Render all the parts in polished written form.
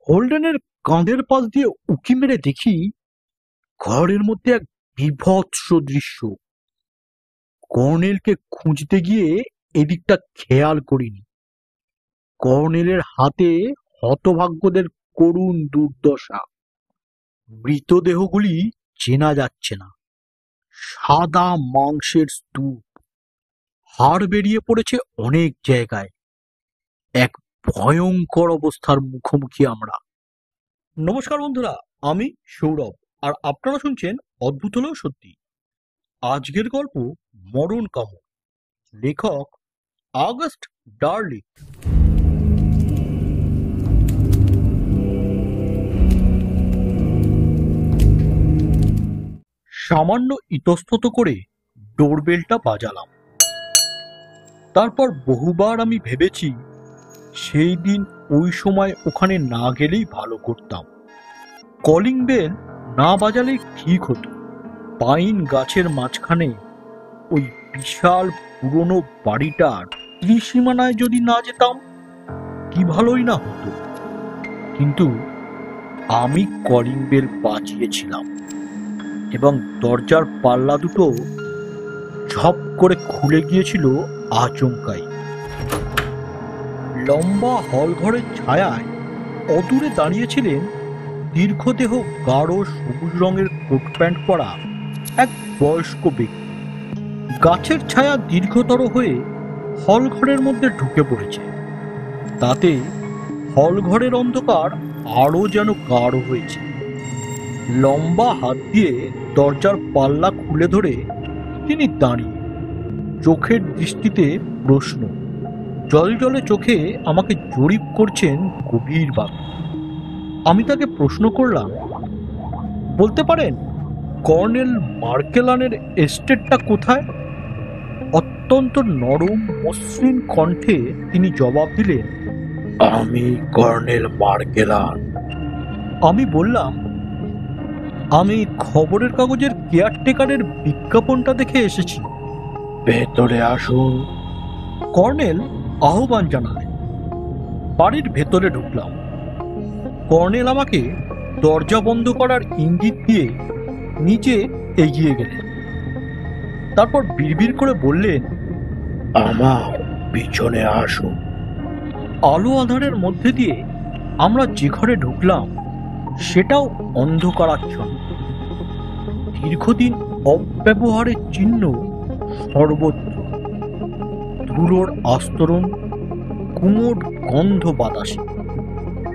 হোল্ডেনের কাঁধের পাশ দিয়ে উঁকি মেরে দেখি ঘরের মধ্যে এক বীভৎস দৃশ্য। কর্নেলকে খুঁজতে গিয়ে এদিকটা খেয়াল করিনি। কর্নেলের হাতে হতভাগ্যদের করুণ দুর্দশা। মৃতদেহগুলি চেনা যাচ্ছে না। সাদা মাংসের স্তূপ, হাড় বেরিয়ে পড়েছে অনেক জায়গায়। এক ভয়ঙ্কর অবস্থার মুখোমুখি আমরা। নমস্কার বন্ধুরা, আমি সৌরভ, আর আপনারা শুনছেন অদ্ভুত হলেও সত্যি। আজকের গল্প মরণ কামড়, লেখক অগাস্ট ডার্লি। সামান্য ইতস্তত করে ডোরবেলটা বাজালাম। তারপর বহুবার আমি ভেবেছি সেই দিন ওই সময় ওখানে না গেলেই ভালো করতাম। কলিং বেল না বাজালেই ঠিক হতো। পাইন গাছের মাঝখানে ওই বিশাল পুরনো বাড়িটার ত্রিসীমানায় যদি না যেতাম কি ভালোই না হতো। কিন্তু আমি কলিং বেল বাজিয়েছিলাম এবং দরজার পাল্লা দুটো ঝপ করে খুলে গিয়েছিল আচমকাই। লম্বা হল ঘরের ছায়ায় অদূরে দাঁড়িয়েছিলেন দীর্ঘদেহ গাঢ় সবুজ রঙের কোট প্যান্ট পরা এক বয়স্ক ব্যক্তি। গাছের ছায়া দীর্ঘতর হয়ে হল ঘরের মধ্যে ঢুকে পড়েছে। তাতে হল ঘরের অন্ধকার আরো যেন গাঢ় হয়েছে। লম্বা হাত দিয়ে দরজার পাল্লা খুলে ধরে তিনি দাঁড়িয়ে, চোখের দৃষ্টিতে প্রশ্ন। জলজলে চোখে আমাকে জরিপ করছেন গভীরভাবে। আমি তাকে প্রশ্ন করলাম, বলতে পারেন কর্নেল মার্কেলানের এস্টেটটা কোথায়? অত্যন্ত নরম মসৃণ কণ্ঠে তিনি জবাব দিলেন, আমি কর্নেল মার্কেলান। আমি বললাম, আমি খবরের কাগজের কেয়ারটেকারের বিজ্ঞাপনটা দেখে এসেছি। ভেতরে আসুন। কর্নেল আহ্বান জানালেন। বাড়ির ভেতরে ঢুকলাম। কর্নেল আমাকে দরজা বন্ধ করার ইঙ্গিত দিয়ে নিচে এগিয়ে গেলেন। তারপর বিড়বিড় করে বললেন, আমার পিছনে আসুন। আলো আঁধারের মধ্যে দিয়ে আমরা যে ঘরে ঢুকলাম সেটাও অন্ধকারাচ্ছন্ন। দীর্ঘদিন অব্যবহারের চিহ্ন সর্বত্র। ধুলোর আস্তরণ, কুমোট গন্ধ বাতাসে।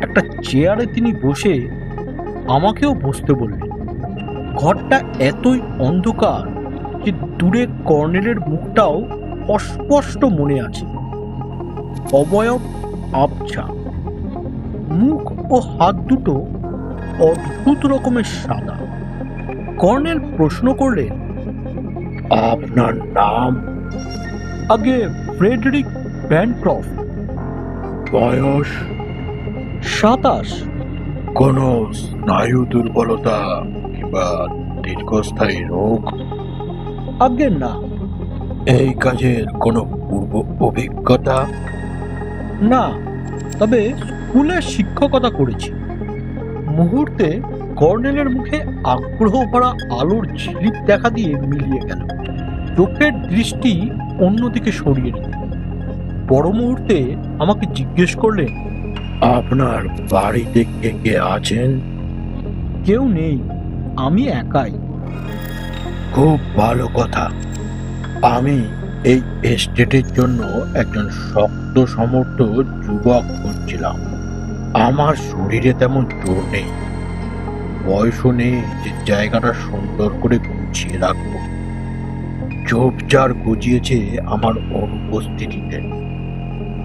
একটা চেয়ারে তিনি বসে আমাকেও বসতে বললেন। ঘরটা এতই অন্ধকার যে দূরে কর্নেলের মুখটাও অস্পষ্ট মনে আছে। অবয়ব আবছা, মুখ ও হাত দুটো অদ্ভুত রকমের সাদা। কর্নেল প্রশ্ন করলেন, আপনার নাম? আগে ফ্রেডরিক ব্যানক্রফট। বয়স? 27। কোন স্নায়ু দুর্বলতা কিংবা দীর্ঘস্থায়ী রোগ? আগে না। এই কাজের কোনো পূর্ব অভিজ্ঞতা? না, তবে স্কুলে শিক্ষকতা করেছি। মুহূর্তে কর্নেলের মুখে আগ্রহ ভরা আলোর ঝিলিক দেখা দিয়ে মিলিয়ে গেল। চোখের দৃষ্টি অন্যদিকে সরিয়ে নিল। বড় মুহূর্তে আমাকে জিজ্ঞেস করলেন, আপনার বাড়িতে কে কে আছেন? কেউ নেই, আমি একাই। খুব ভালো কথা। আমি এই এস্টেটের জন্য একজন শক্ত সমর্থ যুবক খুঁজছিলাম। আমার শরীরে তেমন জোর নেই, বয়সও নেই যে জায়গাটা সুন্দর করে গুছিয়ে রাখবো। ঝোপঝাড় গজিয়েছে আমার অনুপস্থিতিতে।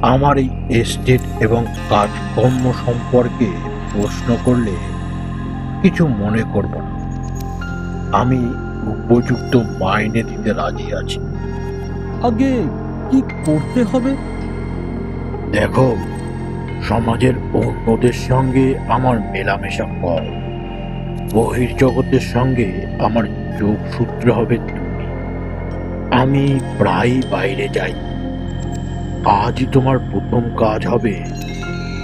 আমার এই এস্টেট এবং কাজকর্ম সম্পর্কে প্রশ্ন করলে কিছু মনে করব না। আমি উপযুক্ত মাইনে দিতে রাজি আছি। আগে কি করতে হবে? দেখো, সমাজের অন্যদের সঙ্গে আমার মেলামেশা কম। বহির্জগতের সঙ্গে আমার যোগসূত্র হবে তুমি। আমি প্রায় বাইরে যাই। আজই তোমার প্রথম কাজ হবে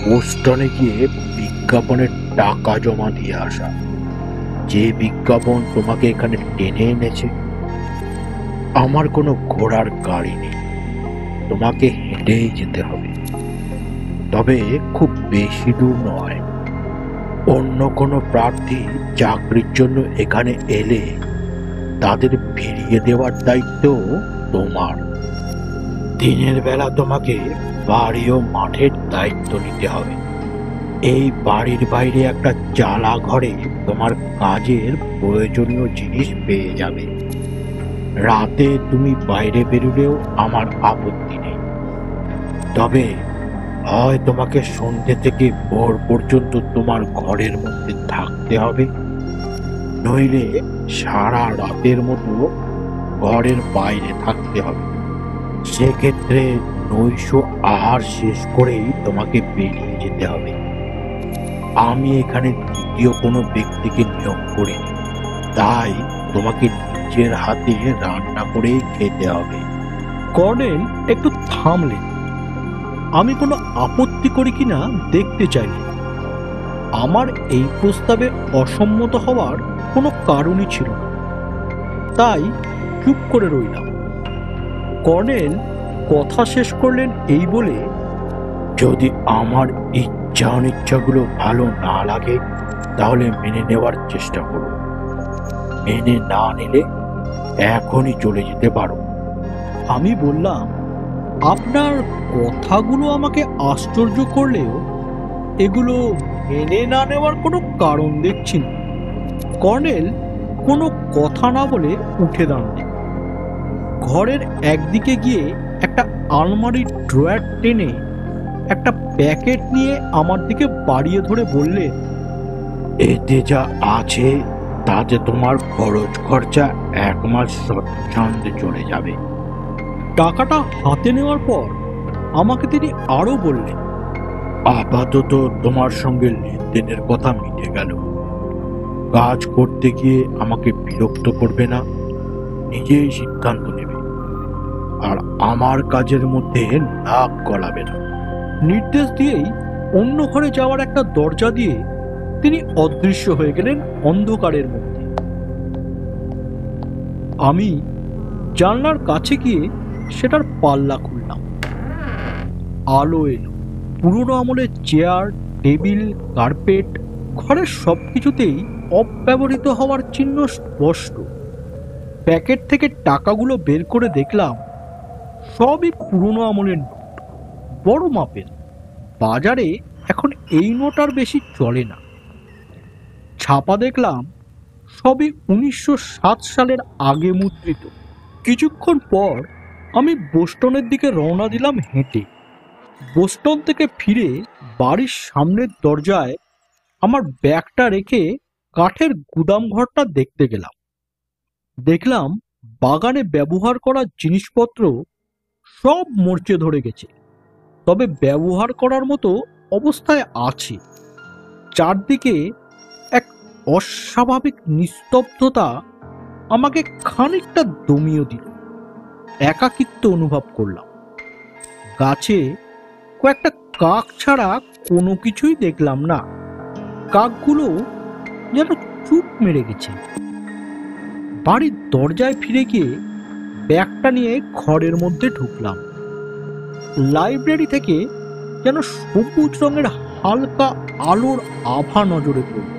পোস্টনে গিয়ে বিজ্ঞাপনের টাকা জমা দিয়ে আসা। যে বিজ্ঞাপন তোমাকে এখানে টেনে এনেছে। আমার কোনো ঘোড়ার গাড়ি নেই, তোমাকে হেঁটেই যেতে হবে। তবে খুব বেশি দূর নয়। অন্য কোনো প্রার্থী চাকরির জন্য এখানে এলে তাদের ফিরিয়ে দেওয়ার দায়িত্ব তোমার। দিনের বেলা তোমাকে বাড়ি ও মাঠের দায়িত্ব নিতে হবে। এই বাড়ির বাইরে একটা চালা ঘরে তোমার কাজের প্রয়োজনীয় জিনিস পেয়ে যাবে। রাতে তুমি বাইরে বেরোলেও আমার আপত্তি নেই। তবে হয় তোমাকে সন্ধ্যে থেকে ভোর পর্যন্ত তোমার ঘরের মধ্যে থাকতে হবে, নইলে সারা রাতের মতো ঘরের বাইরে থাকতে হবে। সেক্ষেত্রে নৈশ আহার শেষ করেই তোমাকে বেরিয়ে যেতে হবে। আমি এখানে দ্বিতীয় কোনো ব্যক্তিকে নিয়োগ করিনি, তাই তোমাকে নিজের হাতে রান্না করেই খেতে হবে। কর্নেল একটু থামলেন। আমি কোনো আপত্তি করি কিনা দেখতে চাইনি। আমার এই প্রস্তাবে অসম্মত হওয়ার কোনো কারণই ছিল না, তাই চুপ করে রইলাম। কর্নেল কথা শেষ করলেন এই বলে, যদি আমার ইচ্ছা অনিচ্ছাগুলো ভালো না লাগে তাহলে মেনে নেওয়ার চেষ্টা করো। মেনে না নিলে এখনই চলে যেতে পারো। আমি বললাম, আপনার কথাগুলো আমাকে আশ্চর্য করলেও এগুলো মেনে না নেওয়ার কোনো কারণ দেখছি না। কর্নেল কোনো কথা না বলে উঠে দাঁড়ালেন। ঘরের একদিকে গিয়ে একটা আলমারির ড্রয়ার টেনে একটা প্যাকেট নিয়ে আমার দিকে বাড়িয়ে ধরে বললেন, এতে যা আছে তাতে তোমার খরচ খরচা 1 মাস স্বচ্ছন্দে চলে যাবে। টাকাটা হাতে নেওয়ার পর আমাকে তিনি আরো বললেন, আপাতত তোমার সঙ্গে লেনদেনের কথা মিটে গেল। কাজ করতে গিয়ে আমাকে বিরক্ত করবে না, নিজেই সিদ্ধান্ত নেবে, আর আমার কাজের মধ্যে নাক গলাবে না। নির্দেশ দিয়েই অন্য ঘরে যাওয়ার একটা দরজা দিয়ে তিনি অদৃশ্য হয়ে গেলেন অন্ধকারের মধ্যে। আমি জানলার কাছে গিয়ে সেটার পাল্লা খুললাম। আলো এলো। পুরনো আমলের চেয়ার, টেবিল, কার্পেট, ঘরের সবকিছুতেই অব্যবহৃত হওয়ার চিহ্ন স্পষ্ট। প্যাকেট থেকে টাকাগুলো বের করে দেখলাম সবই পুরনো আমলের নোট, বড় মাপের। বাজারে এখন এই নোট আর বেশি চলে না। ছাপা দেখলাম সবই 1907 সালের আগে মুদ্রিত। কিছুক্ষণ পর আমি বোস্টনের দিকে রওনা দিলাম হেঁটে। বোস্টন থেকে ফিরে বাড়ির সামনের দরজায় আমার ব্যাগটা রেখে কাঠের গুদাম ঘরটা দেখতে গেলাম। দেখলাম বাগানে ব্যবহার করা জিনিসপত্র সব মরচে ধরে গেছে, তবে ব্যবহার করার মতো অবস্থায় আছে। চারদিকে এক অস্বাভাবিক নিস্তব্ধতা আমাকে খানিকটা দমিয়ে দিল। একাকিত্ব অনুভব করলাম। গাছে কয়েকটা কাক ছাড়া কোনো কিছুই দেখলাম না। কাকগুলো যেন চুপ মেরে গেছে। বাড়ির দরজায় ফিরে গিয়ে ব্যাগটা নিয়ে ঘরের মধ্যে ঢুকলাম। লাইব্রেরি থেকে যেন সবুজ রঙের হালকা আলোর আভা নজরে পড়ল।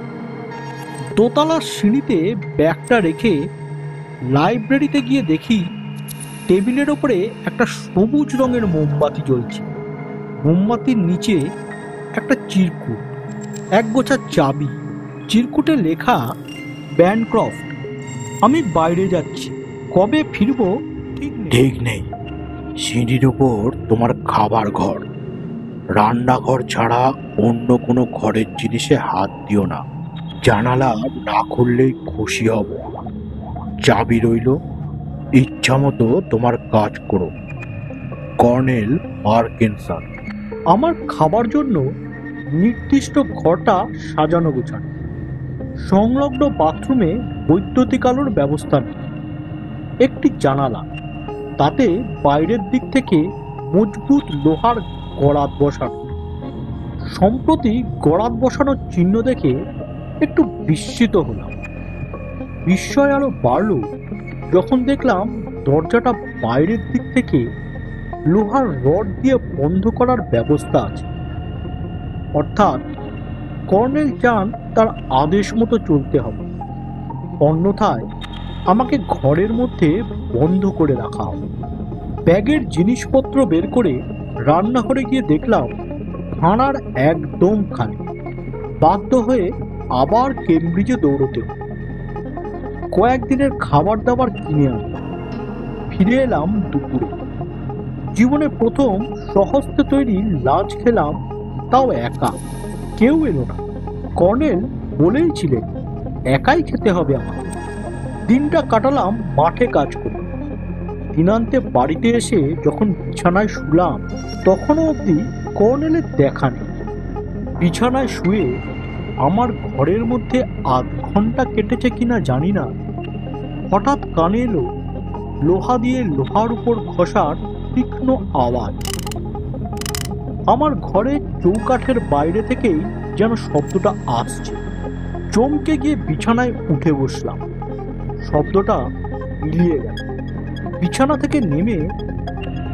দোতলার সিঁড়িতে ব্যাগটা রেখে লাইব্রেরিতে গিয়ে দেখি টেবিলের ওপরে একটা সবুজ রঙের মোমবাতি জ্বলছে। মোমবাতির নিচে একটা চিরকুট, এক গোছা চাবি, চিরকুটে লেখা ব্যানক্রফট। আমি বাইরে যাচ্ছি, কবে ফিরবো ঠিক নেই। সিঁড়ির উপর তোমার খাবার ঘর, রান্নাঘর ছাড়া অন্য কোনো ঘরের জিনিসে হাত দিও না। জানালা না খুললেই খুশি হব। চাবি রইল, ইচ্ছা মতো তোমার কাজ করো। কর্নেল মার্কেনসন। আমার খাবার জন্য নির্দিষ্ট ঘরটা সাজানো গোছানো। সংলগ্ন বাথরুমে বৈদ্যুতিক আলোর ব্যবস্থা নেই। একটি জানালা, তাতে বাইরের দিক থেকে মজবুত লোহার গড়াত বসানো। সম্প্রতি গড়াত বসানোর চিহ্ন দেখে একটু বিস্মিত হলাম। বিস্ময় আরো বাড়ল যখন দেখলাম দরজাটা বাইরের দিক থেকে লোহার রড দিয়ে বন্ধ করার ব্যবস্থা আছে। অর্থাৎ কর্নেল চান তার আদেশ মতো চলতে হবে, অন্যথায় আমাকে ঘরের মধ্যে বন্ধ করে রাখা হবে। ব্যাগের জিনিসপত্র বের করে রান্নাঘরে গিয়ে দেখলাম ভাঁড়ার একদম খালি। বাধ্য হয়ে আবার কেমব্রিজে দৌড়তে হলো। কয়েকদিনের খাবার দাবার কিনে আনলাম। ফিরে এলাম দুপুরে। জীবনে প্রথম স্বহস্তে তৈরি লাঞ্চ খেলাম, তাও একা, কেউ এলো না। কর্নেল বলেই ছিলেন একাই খেতে হবে আমার। দিনটা কাটালাম মাঠে কাজ করে। দিনান্তে বাড়িতে এসে যখন বিছানায় শুলাম তখনও অবধি কর্নেলের দেখা নেই। বিছানায় শুয়ে আমার ঘরের মধ্যে আধ ঘন্টা কেটেছে কিনা জানি না, হঠাৎ কানে এলো লোহা দিয়ে লোহার উপর ঘষার তীক্ষ্ণ আওয়াজ। আমার ঘরের চৌকাঠের বাইরে থেকেই যেন শব্দটা আসছে। চমকে গিয়ে বিছানায় উঠে বসলাম। শব্দটা মিলিয়ে গেল। বিছানা থেকে নেমে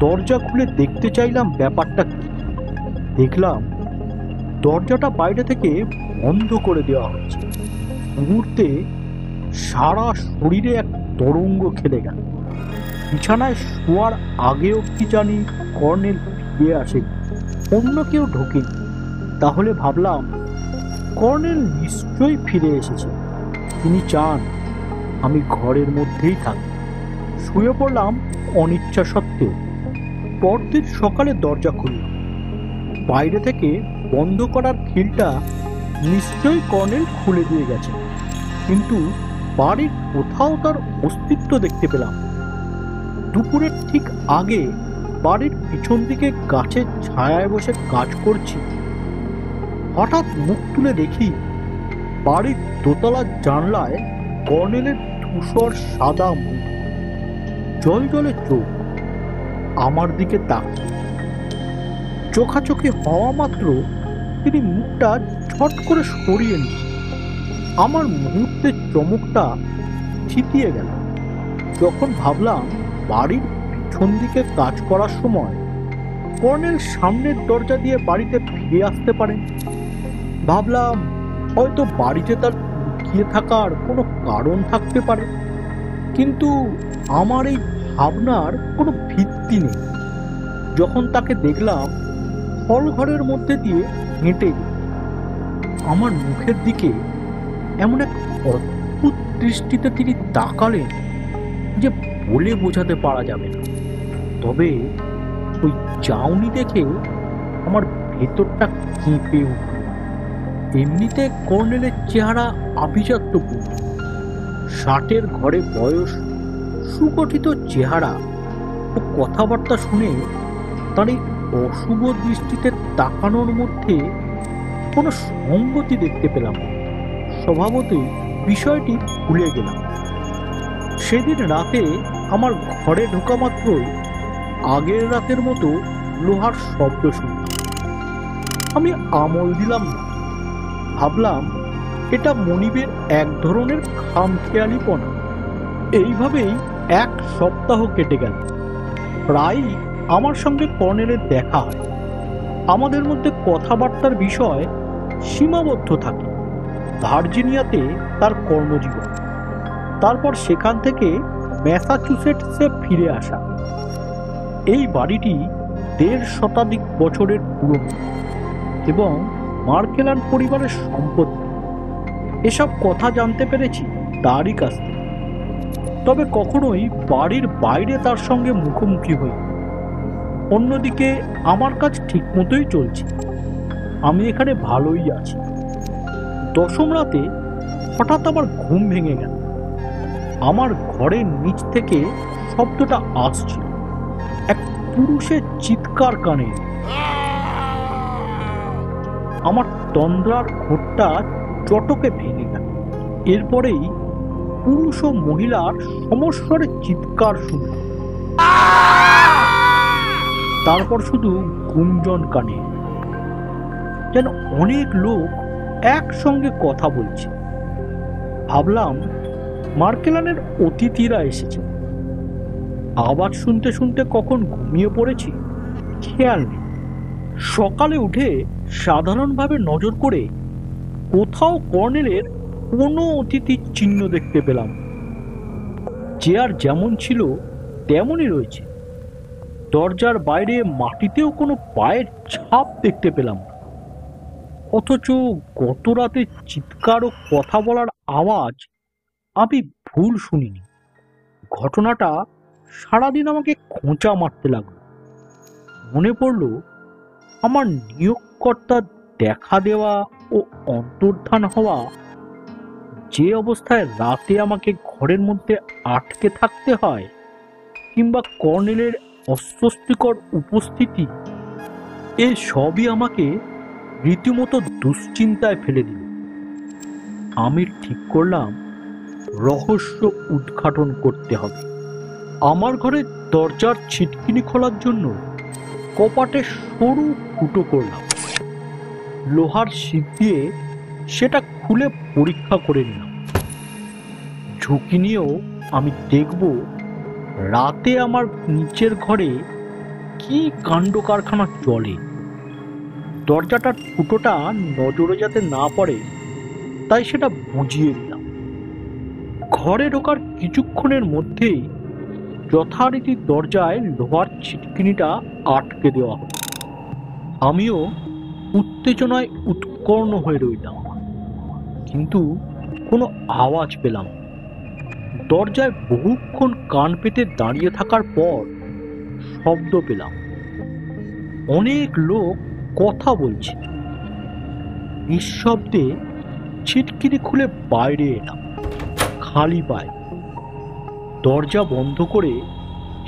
দরজা খুলে দেখতে চাইলাম ব্যাপারটা কি। দেখলাম দরজাটা বাইরে থেকে বন্ধ করে দেওয়া হয়েছে। মুহূর্তে সারা শরীরে এক তরঙ্গ খেলে গেল। বিছানায় শোয়ার আগেও কি জানি কর্নেল ফিরে আসে, অন্য কেউ ঢোকেনি। তাহলে ভাবলাম কর্নেল নিশ্চয়ই ফিরে এসেছে। তিনি চান আমি ঘরের মধ্যেই থাকি। শুয়ে পড়লাম অনিচ্ছা সত্ত্বেও। পরদিন সকালে দরজা খুললাম। বাইরে থেকে বন্ধ করার খিলটা নিশ্চয়ই কর্নেল খুলে দিয়ে গেছে, কিন্তু বাড়ির কোথাও তার অস্তিত্ব দেখতে পেলাম। দুপুরের ঠিক আগে বাড়ির পিছন দিকে গাছের ছায়ায় বসে কাজ করছি। হঠাৎ মুখ তুলে দেখি বাড়ির দোতলার জানলায় কর্নেলের ধূসর সাদা মুখ, জল জলে চোখ, আমার দিকে তাকিয়ে। চোখাচোখি হওয়া মাত্র তিনি মুখটা ছট করে সরিয়ে নিল। আমার মুহূর্তের চমকটা থিতিয়ে গেল। যখন ভাবলাম বাড়ির পিছন দিকে কাজ করার সময় কর্নেল সামনের দরজা দিয়ে বাড়িতে ফিরে আসতে পারেন, ভাবলাম হয়তো বাড়িতে তার লুকিয়ে থাকার কোনো কারণ থাকতে পারে। কিন্তু আমার এই ভাবনার কোনো ভিত্তি নেই। যখন তাকে দেখলাম হল ঘরের মধ্যে দিয়ে হেঁটে আমার মুখের দিকে এমন এক অদ্ভুত দৃষ্টিতে তিনি তাকালেন যে বলে বোঝাতে পারা যাবে না। তবে ওই চাউনি দেখে আমার ভেতরটা কেঁপে উঠল। এমনিতে কর্নেলের চেহারা আভিজাত্যপূর্ণ, 60-এর ঘরে বয়স, সুগঠিত চেহারা ও কথাবার্তা শুনে তার এই অশুভ দৃষ্টিতে তাকানোর মধ্যে কোনো সঙ্গতি দেখতে পেলাম। স্বভাবতই বিষয়টি ভুলে গেলাম। সেদিন রাতে আমার ঘরে ঢোকা মাত্রই আগের রাতের মতো লোহার শব্দ শুনলাম। আমি আমল দিলাম না। ভাবলাম এটা মনিবের এক ধরনের খামখেয়ালিপনা। এইভাবেই 1 সপ্তাহ কেটে গেল। প্রায়ই আমার সঙ্গে কর্নেলের দেখা হয়। আমাদের মধ্যে কথাবার্তার বিষয় সীমাবদ্ধ থাকে। ভার্জিনিয়াতে তার কর্মজীবন, তারপর সেখান থেকে ম্যাসাচুসেটসে ফিরে আসা। এই বাড়িটি 1.5 শতাধিক বছরের পুরনো এবং মার্কেলান পরিবারের সম্পত্তি। এসব কথা জানতে পেরেছি তারই কাছ থেকে। তবে কখনোই বাড়ির বাইরে তার সঙ্গে মুখোমুখি হই। অন্যদিকে আমার কাজ ঠিক মতোই চলছে। আমি এখানে ভালোই আছি। 10ম রাতে হঠাৎ আমার ঘুম ভেঙে গেল। আমার ঘরের নিচ থেকে শব্দটা আসছিল, এক পুরুষের চিৎকার কানে। আমার তন্দ্রার ঘোরটা চটকে ভেঙে গেল। এরপরেই পুরুষ ও মহিলার সমস্বরে চিৎকার শুনলাম। তারপর শুধু গুঞ্জন কানে। যেন অনেক লোক একসঙ্গে কথা বলছে। ভাবলাম মার্কেলানের অতিথিরা এসেছে। আওয়াজ শুনতে শুনতে কখন ঘুমিয়ে পড়েছি খেয়াল নেই। সকালে উঠে সাধারণভাবে নজর করে কোথাও কর্নেলের কোনো অতিথির চিহ্ন দেখতে পেলাম। চেয়ার যেমন ছিল তেমনই রয়েছে। দরজার বাইরে মাটিতেও কোনো পায়ের ছাপ দেখতে পেলাম না। অথচ গত রাতে চিৎকার ও কথা বলার আওয়াজ আমি ভুল শুনিনি। ঘটনাটা সারাদিন আমাকে খোঁচা মারতে লাগলো। মনে পড়ল আমার নিয়োগকর্তার দেখা দেওয়া ও অন্তর্ধান হওয়া, যে অবস্থায় রাতে আমাকে ঘরের মধ্যে আটকে থাকতে হয়, কিংবা কর্নেলের অস্বস্তিকর উপস্থিতি, এ সবই আমাকে রীতিমতো দুশ্চিন্তায় ফেলে দিল। আমি ঠিক করলাম রহস্য উদ্ঘাটন করতে হবে। আমার ঘরের দরজার ছিটকিনি খোলার জন্য কপাটে সরু ফুটো করলাম। লোহার শিক দিয়ে সেটা খুলে পরীক্ষা করে নিলাম। ঝুঁকি নিয়েও আমি দেখব রাতে আমার নিচের ঘরে কি কাণ্ড কারখানা চলে। দরজাটার ফুটোটা নজরে যাতে না পড়ে তাই সেটা বুঝিয়ে দিলাম। ঘরে ঢোকার কিছুক্ষণের মধ্যেই যথারীতি দরজায় লোহার ছিটকিনিটা আটকে দেওয়া হলো। আমিও উত্তেজনায় উৎকর্ণ হয়ে রইলাম, কিন্তু কোনো আওয়াজ পেলাম। দরজায় বহুক্ষণ কান পেতে দাঁড়িয়ে থাকার পর শব্দ পেলাম। অনেক লোক কথা বলছে। নিঃশব্দে ছিটকিনি খুলে বাইরে এলাম, খালি পায়ে। দরজা বন্ধ করে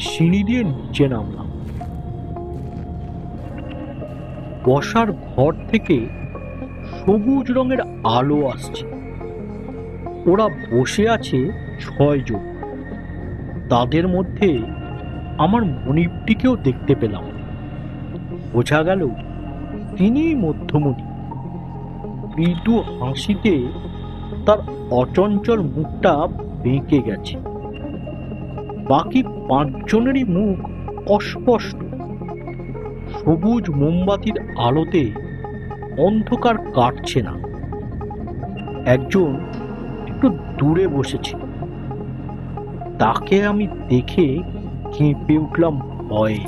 সিঁড়ি দিয়ে নিচে নামলাম। বসার ঘর থেকে সবুজ রঙের আলো আসছে। ওরা বসে আছে 6 জন। তাদের মধ্যে আমার মনিবটিকেও দেখতে পেলাম। বোঝা গেল তিনিই মধ্যমণি। মৃদু হাসিতে তার অচঞ্চল মুখটা বেঁকে গেছে। বাকি 5 জনেরই মুখ অস্পষ্ট। সবুজ মোমবাতির আলোতে অন্ধকার কাটছে না। একজন একটু দূরে বসেছিল। তাকে আমি দেখে কেঁপে উঠলাম ভয়ে।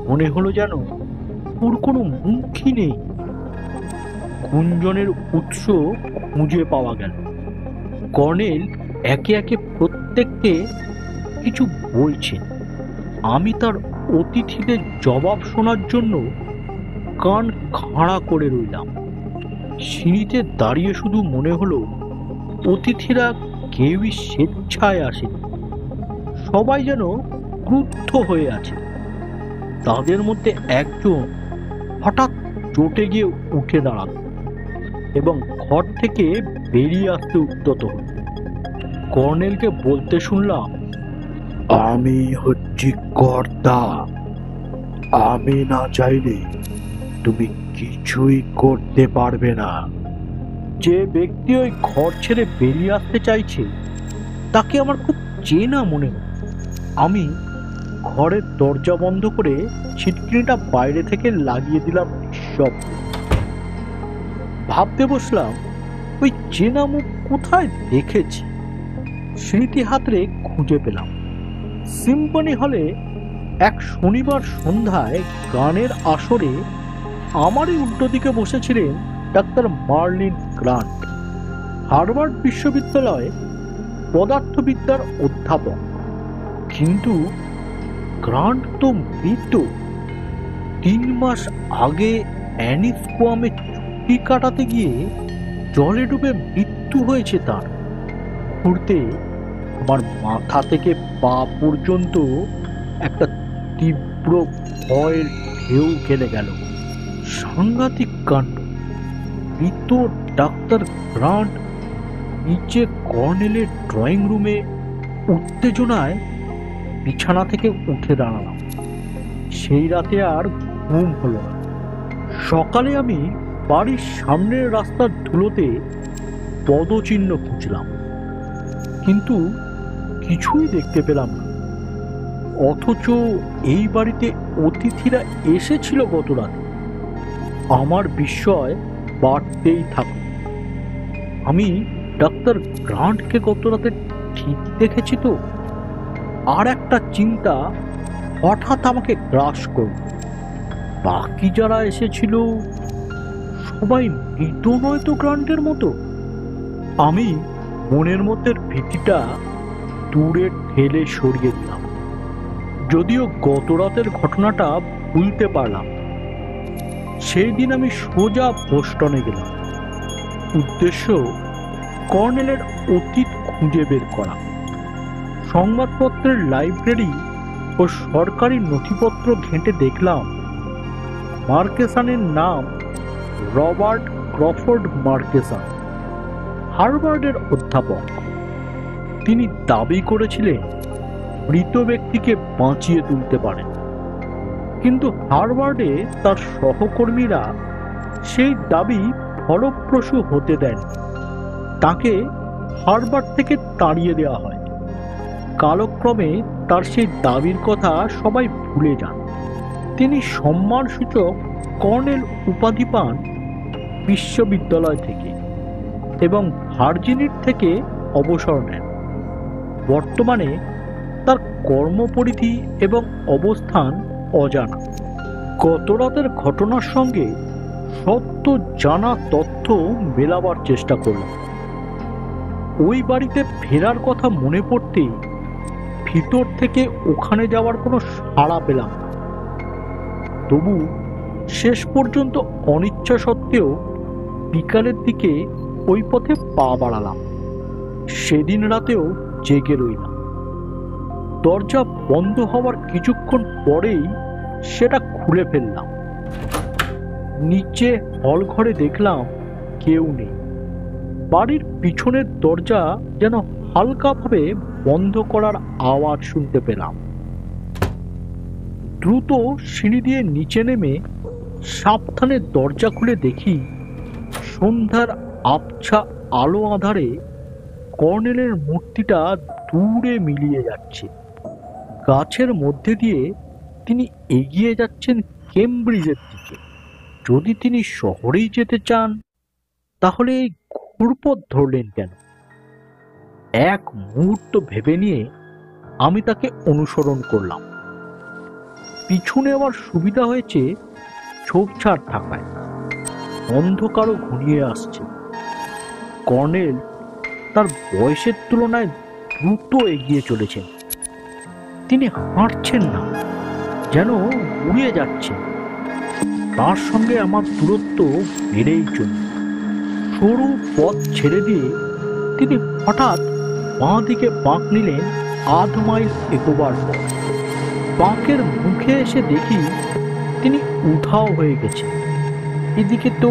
মনে হলো যেন ওর কোনো মুখই নেই। গুঞ্জনের উৎস খুঁজে পাওয়া গেল। কর্নেল একে একে প্রত্যেককে কিছু বলছে। আমি তার অতিথিদের জবাব শোনার জন্য কান খাড়া করে রইলাম। সিঁড়িতে দাঁড়িয়ে শুধু মনে হলো অতিথিরা কেউই স্বেচ্ছায় আসেনি। সবাই যেন ক্রুদ্ধ হয়ে আছে। তাদের মধ্যে একজন হঠাৎ চটে গিয়ে উঠে দাঁড়ালো এবং ঘর থেকে বেরিয়ে আসতে উদ্যত হল। কর্নেলকে বলতে শুনলাম, আমি হচ্ছি কর্তা। আমি না চাইলে তুমি কিছুই করতে পারবে না। যে ব্যক্তি ওই ঘর ছেড়ে বেরিয়ে আসতে চাইছে তাকে আমার খুব চেনা মনে হয়। আমি ঘরের দরজা বন্ধ করে ছিটকিনিটা বাইরে থেকে লাগিয়ে দিলাম নিঃশব্দে। ভাবতে বসলাম ওই চেনা মুখ কোথায় দেখেছি। স্মৃতি হাতড়ে খুঁজে পেলাম। সিম্ফনি হলে এক শনিবার সন্ধ্যায় গানের আসরে আমারই উল্টো দিকে বসেছিলেন ডাক্তার মার্লিন গ্রান্ট, হার্ভার্ড বিশ্ববিদ্যালয়ে পদার্থবিদ্যার অধ্যাপক। কিন্তু গ্রান্ট তো মৃত। 3 মাস আগে অ্যানিস্কোয়ামে ছুটি কাটাতে গিয়ে জলে ডুবে মৃত্যু হয়েছে তার। ঘুরতে আমার মাথা থেকে পা পর্যন্ত একটা তীব্র ভয়ের ঢেউ খেলে গেল। সাংঘাতিক কাণ্ড। মৃত ডাক্তার গ্রান্ট নিচে কর্নেলের ড্রয়িং রুমে উত্তেজনায় বিছানা থেকে উঠে দাঁড়ালাম। সেই রাতে আর ঘুম হলো না। সকালে আমি বাড়ির সামনের রাস্তার ধুলোতে পদচিহ্ন খুঁজলাম, কিন্তু কিছুই দেখতে পেলাম না। অথচ এই বাড়িতে অতিথিরা এসেছিল গত রাতে। আমার বিস্ময় বাড়তেই থাকল। আমি ডাক্তার গ্রান্টকে গত রাতে ঠিক দেখেছি তো? আর একটা চিন্তা হঠাৎ আমাকে গ্রাস করল। বাকি যারা এসেছিল সবাই মৃত নয় তো গ্রান্টের মতো? আমি মনের মধ্যে ভীতিটা দূরে ঠেলে সরিয়ে দিলাম। যদিও গত রাতের ঘটনাটা ভুলতে পারলাম। সেই দিন আমি সোজা বোস্টনে গেলাম। উদ্দেশ্য কর্নেলের অতীত খুঁজে বের করা। সংবাদপত্রের লাইব্রেরি ও সরকারি নথিপত্র ঘেঁটে দেখলাম মার্কেসানের নাম রবার্ট ক্রফোর্ড মার্কেসান, হার্ভার্ডের অধ্যাপক। তিনি দাবি করেছিলেন মৃত ব্যক্তিকে বাঁচিয়ে তুলতে পারেন, কিন্তু হার্ভার্ডে তার সহকর্মীরা সেই দাবি ফলপ্রসূ হতে দেন। তাকে হার্ভার্ড থেকে তাড়িয়ে দেওয়া হয়। কালক্রমে তার সেই দাবির কথা সবাই ভুলে যান। তিনি সম্মানসূচক কর্নেল উপাধি পান বিশ্ববিদ্যালয় থেকে এবং ভার্জিনির থেকে অবসর নেন। বর্তমানে তার কর্মপরিধি এবং অবস্থান অজানা। গত রাতের ঘটনার সঙ্গে সত্য জানা তথ্য মেলাবার চেষ্টা করলাম। ওই বাড়িতে ফেরার কথা মনে পড়তেই ভিতর থেকে ওখানে যাওয়ার কোনো সাড়া পেলাম না। তবু শেষ পর্যন্ত অনিচ্ছা সত্ত্বেও বিকালের দিকে ওই পথে পা বাড়ালাম। সেদিন রাতেও জেগে রইলাম। দরজা বন্ধ হওয়ার কিছুক্ষণ পরেই সেটা খুলে ফেললাম। নিচে হল ঘরে দেখলাম কেউ নেই। বাড়ির পিছনের দরজা যেন হালকাভাবে বন্ধ করার আওয়াজ শুনতে পেলাম। দ্রুত সিঁড়ি দিয়ে নিচে নেমে সাবধানে দরজা খুলে দেখি সন্ধ্যার আবছা আলো আঁধারে কর্নেলের মূর্তিটা দূরে মিলিয়ে যাচ্ছে। গাছের মধ্যে দিয়ে তিনি এগিয়ে যাচ্ছেন কেমব্রিজের দিকে। যদি তিনি শহরেই যেতে চান তাহলে এই ঘুরপথ ধরলেন কেন? এক মুহূর্ত ভেবে নিয়ে আমি তাকে অনুসরণ করলাম। পিছু নেওয়ার সুবিধা হয়েছে ঝোপঝাড় থাকায়। অন্ধকারও ঘনিয়ে আসছে। কর্নেল তার বয়সের তুলনায় দ্রুত এগিয়ে চলেছেন। তিনি হাঁটছেন না, যেন উড়িয়ে যাচ্ছেন। তার সঙ্গে আমার দূরত্ব বেড়েই চলল। সরু পথ ছেড়ে দিয়ে তিনি হঠাৎ বাঁ দিকে বাঁক নিলেন। আধ মাইল এগোবার পর বাঁকের মুখে এসে দেখি তিনি উধাও হয়ে গেছেন। এদিকে তো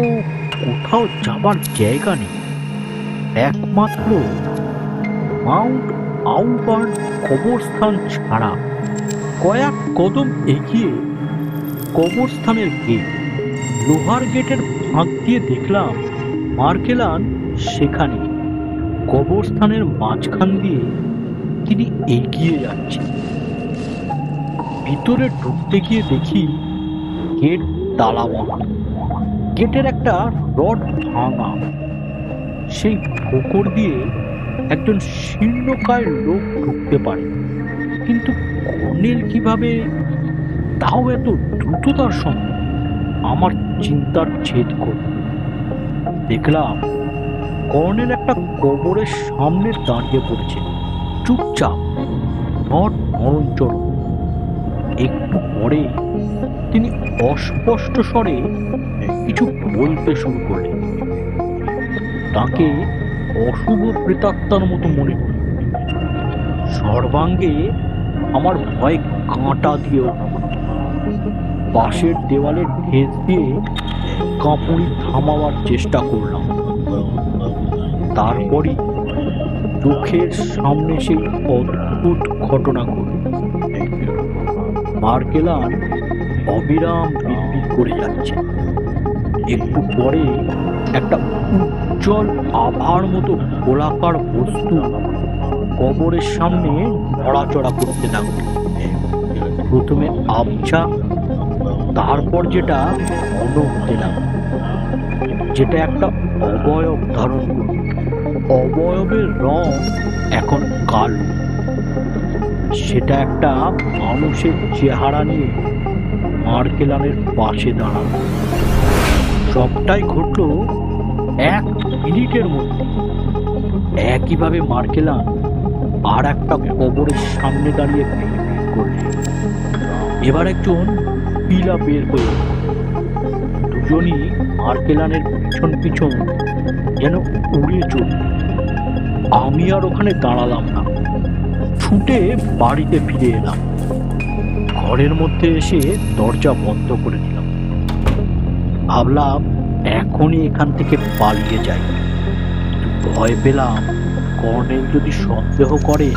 কোথাও যাবার জায়গা নেই, একমাত্র মাউন্ট আউবার্ন কবরস্থান ছাড়া। কয়েক কদম এগিয়ে কবরস্থানের গেট। লোহার গেটের ফাঁক দিয়ে দেখলাম মার্কেলান সেখানে। কবরস্থানের মাঝখান দিয়ে তিনি এগিয়ে যাচ্ছেন। ভিতরে ঢুকতে গিয়ে দেখি গেট তালা বন্ধ। গেটের একটা রড ভাঙা। সেই ফোকর দিয়ে একজন শীর্ণকায় লোক ঢুকতে পারে, কিন্তু কর্নেল কিভাবে, তাও এত দ্রুততার সঙ্গে? আমার চিন্তার ছেদ করল। দেখলাম কর্নেল একটা কবরের সামনে দাঁড়িয়ে পড়েছে, চুপচাপ, নড়নচড়। একটু পরে তিনি অস্পষ্ট স্বরে কিছু বলতে শুরু করলেন। তাকে অশুভ প্রেতাত্মার মতো মনে হল। সর্বাঙ্গে আমার ভয় কাঁটা দিয়ে উঠল। পাশের দেওয়ালে ঠেস দিয়ে কাঁপুনি থামাবার চেষ্টা করলাম। তারপরই চোখের সামনে সেই অদ্ভুত ঘটনা ঘটল। মার্কেলান অবিরাম বিড়বিড় করে যাচ্ছে। একটু পরে একটা উজ্জ্বল আভার মতো গোলাকার বস্তু কবরের সামনে নড়াচড়া করতে লাগলো। প্রথমে আবছা, তারপর যেটা ঘন হতে লাগলো, যেটা একটা অবয়ব ধারণ করল। অবয়বের রং এখন কালো। সেটা একটা মানুষের চেহারা নিয়ে মার্কেলানের পাশে দাঁড়ানো। সবটাই ঘটলো 1 মিনিটের মধ্যে। একইভাবে মার্কেলান আর একটা কবরের সামনে দাঁড়িয়ে বিড়বিড় করলেন। এবার একজন পিলা বের হয়ে এলো। দুজনই মার্কেলানের পিছন পিছন যেন উড়ে চলল। আমি আর ওখানে দাঁড়ালাম না, ছুটে বাড়িতে ফিরে এলাম। ঘরের মধ্যে এসে দরজা বন্ধ করে দিলাম। ভাবলাম এখনই এখান থেকে পালিয়ে যাই। ভয় পেলাম কর্নেল যদি সন্দেহ করে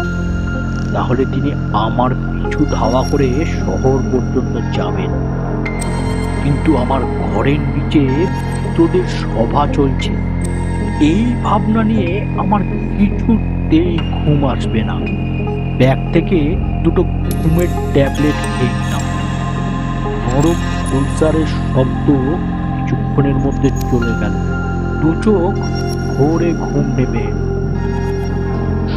তাহলে তিনি আমার পিছু ধাওয়া করে শহর পর্যন্ত যাবেন। কিন্তু আমার ঘরের নিচে তোদের সভা চলছে, এই ভাবনা নিয়ে আমার কিছুতেই ঘুম আসবে না। ব্যাগ থেকে দুটো ঘুমের ট্যাবলেট খেয়ে নিলাম। নরম গুলজারের শব্দ কিছুক্ষণের মধ্যে চলে গেল। দু চোখ ভোরে ঘুম নেমে এলো।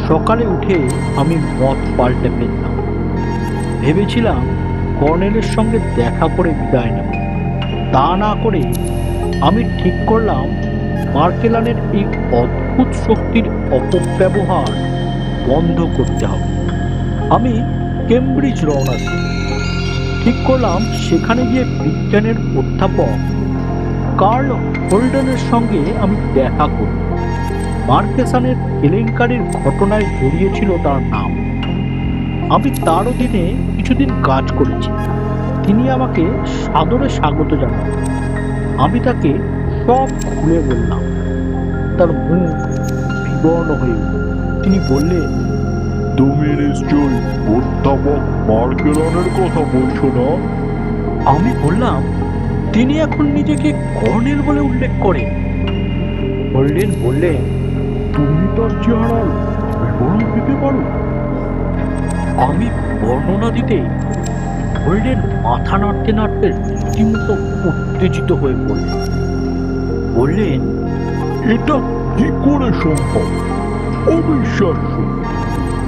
সকালে উঠে আমি মত পাল্টে ফেললাম। ভেবেছিলাম কর্নেলের সঙ্গে দেখা করে বিদায় নেব। তা না করে আমি ঠিক করলাম মার্কেলানের এই অদ্ভুত শক্তির অপব্যবহার বন্ধ করতে হবে। আমি কেমব্রিজ রওনা দিই। ঠিক করলাম সেখানে গিয়ে বিজ্ঞানের অধ্যাপক কার্ল হোল্ডেনের সঙ্গে আমি দেখা করব। মার্কেসানের কেলেঙ্কারির ঘটনায় জড়িয়েছিল তার নাম। আমি তার অধীনে কিছুদিন কাজ করেছি। তিনি আমাকে সাদরে স্বাগত জানান। আমি তাকে সব খুলে বললাম। তার মুখ বিবর্ণ হয়ে উঠল। তিনি বললেন, তুমি নিশ্চয়ই অধ্যাপক মার্কেলানের কথা বলছো না? আমি বললাম, তিনি এখন নিজেকে কর্নেল বলে উল্লেখ করেন। হোল্ডেন বললেন, তুমি তার চেহারার বিবরণ দিতে পারো? আমি বর্ণনা দিতে হোল্ডেন মাথা নাড়তে নাড়তে রীতিমতো উত্তেজিত হয়ে পড়লেন। বললেন, এটা কি করে সম্ভব? অবিশ্বাস্য!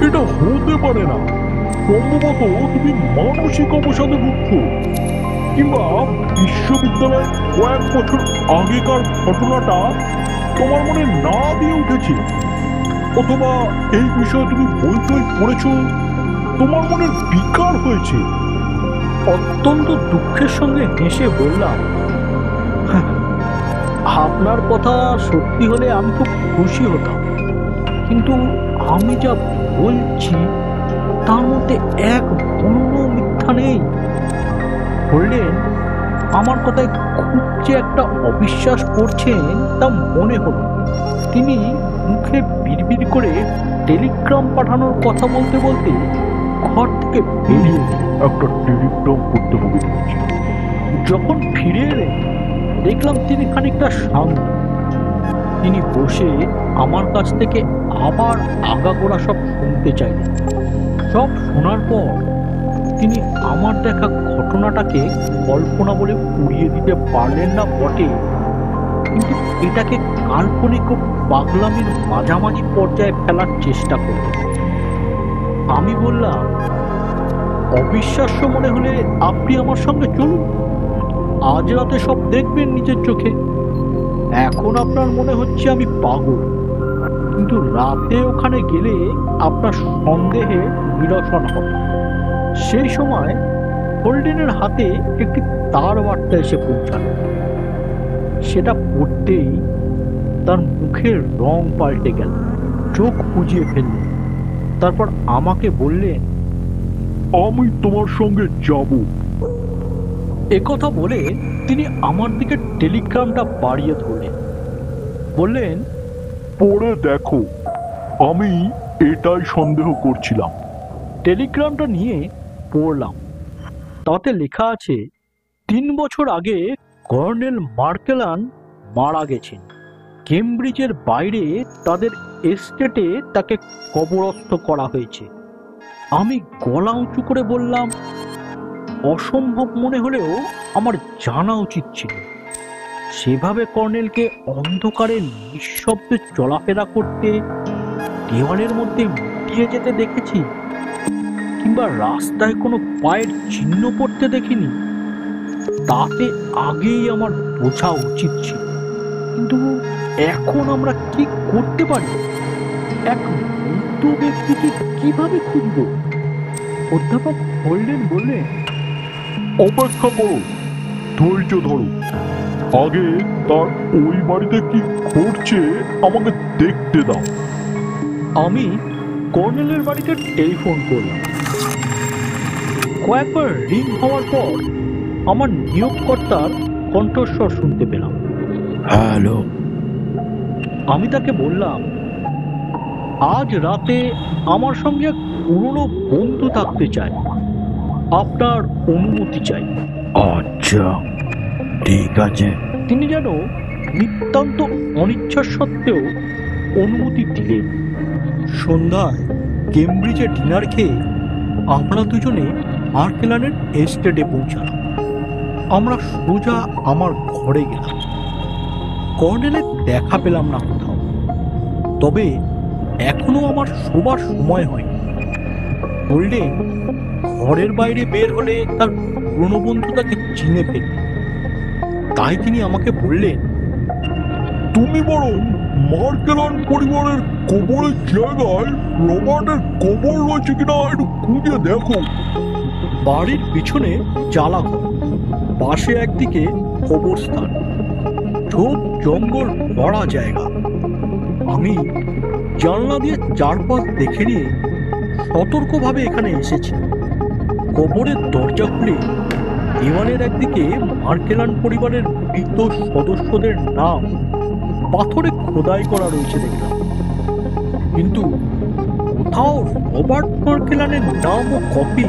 এটা হতে পারে না। সম্ভবত তুমি মানসিক অবসাদে ভুগছো, কিংবা বিশ্ববিদ্যালয়ের কয়েক বছর আগেকার ঘটনাটা তোমার মনে না দিয়ে উঠেছে, অথবা এই বিষয়ে তুমি বই টই পড়েছ, তোমার মনের বিকার হয়েছে। অত্যন্ত দুঃখের সঙ্গে হেসে বললাম, আপনার কথা সত্যি হলে আমি খুব খুশি হতাম, কিন্তু আমি যা বলছি তার মধ্যে এক বর্ণ মিথ্যা নেই। বললেন, আমার কথায় খুব যে একটা অবিশ্বাস করছেন তা মনে হলো। তিনি মুখে বিড়বিড় করে টেলিগ্রাম পাঠানোর কথা বলতে বলতে ঘর থেকে বেরিয়ে একটা টেলিগ্রাম করতে হবে দেখছি। যখন ফিরে এলেন দেখলাম তিনি খানিকটা শান্ত। তিনি বসে আমার কাছ থেকে আবার আগাগোড়া সব শুনতে চাইলেন। সব শোনার পর তিনি আমার দেখা ঘটনাটাকে কল্পনা বলে উড়িয়ে দিতে পারলেন না বটে, কিন্তু এটাকে কাল্পনিক ও পাগলামির মাঝামাঝি পর্যায়ে ফেলার চেষ্টা করলেন। আমি বললাম, অবিশ্বাস্য মনে হলে আপনি আমার সঙ্গে চলুন, আজ রাতে সব দেখবেন নিজের চোখে। এখন আপনার মনে হচ্ছে আমি পাগল, কিন্তু রাতে ওখানে গেলে আপনার সন্দেহে নিরসন হবে। সেই সময় হোল্ডেনের হাতে একটি তার বার্তা এসে পৌঁছালো। সেটা পড়তেই তার মুখের রং পাল্টে গেল, চোখ বুজিয়ে ফেললেন। তারপর আমাকে বললেন, আমি তোমার সঙ্গে যাব। একথা বলে তিনি আমার দিকে টেলিগ্রামটা বাড়িয়ে ধরলেন। বললেন, পড়ে দেখো, আমি এটাই সন্দেহ করছিলাম। টেলিগ্রামটা নিয়ে পড়লাম। তাতে লেখা আছে, 3 বছর আগে কর্নেল মার্কেলান মারা গেছেন। কেমব্রিজের বাইরে তাদের এস্টেটে তাকে কবরস্থ করা হয়েছে। আমি গলা উঁচু করে বললাম, অসম্ভব মনে হলেও আমার জানা উচিত ছিল। সেভাবে কর্নেলকে অন্ধকারে নিঃশব্দে চলাফেরা করতে, দেওয়ালের মধ্যে মুটিয়ে যেতে দেখেছি, কিংবা রাস্তায় কোনো পায়ের চিহ্ন পড়তে দেখিনি। তাতে আগেই আমার বোঝা উচিত ছিল। কিন্তু এখন আমরা কি করতে পারি? এক মৃত ব্যক্তিকে কিভাবে খুঁজব? অধ্যাপক হোল্ডেন বললেন, অপেক্ষা করো, ধৈর্য ধরো। আগে তার ওই বাড়িতে কি ঘটছে আমাকে দেখতে দাও। আমি কর্নেলের বাড়িতে টেলিফোন করলাম। কয়েকবার রিং হওয়ার পর আমার নিয়োগকর্তার কণ্ঠস্বর শুনতে পেলাম। হ্যালো। আমি তাকে বললাম, আজ রাতে আমার সঙ্গে এক পুরনো বন্ধু থাকতে চাই, আপনার অনুমতি চাই। আচ্ছা, ঠিক আছে। তিনি যেন নিতান্ত অনিচ্ছা সত্ত্বেও অনুমতি দিলেন। সন্ধ্যায় কেমব্রিজে ডিনার খেয়ে আমরা দুজনে মার্কেলানের এস্টেটে পৌঁছালাম। আমরা সোজা আমার ঘরে গেলাম। কর্নেলের দেখা পেলাম না কোথাও, তবে এখনো আমার শোবার সময় হয়নি। হোল্ডেন ঘরের বাইরে বের হলে তার পুরনো বন্ধু তাকে চিনে ফেলবে, তাই তিনি আমাকে বললেন, তুমি বরং মার্কেলান পরিবারের কবরের জায়গায় রবার্টের কবর রয়েছে কিনা একটু খুঁজে দেখো। বাড়ির পিছনে জ্বালাঘর, পাশে একদিকে কবরস্থান, ঝোপ জঙ্গল ভরা জায়গা। আমি জানলা দিয়ে চারপাশ দেখে নিয়ে সতর্কভাবে এখানে এসেছি। কবরের দরজা খুলে দেওয়ালের একদিকে মার্কেলান পরিবারের মৃত সদস্যদের নাম পাথরে খোদাই করা রয়েছে দেখলাম, কিন্তু কোথাও রবার্ট মার্কেলানের নাম ও কপি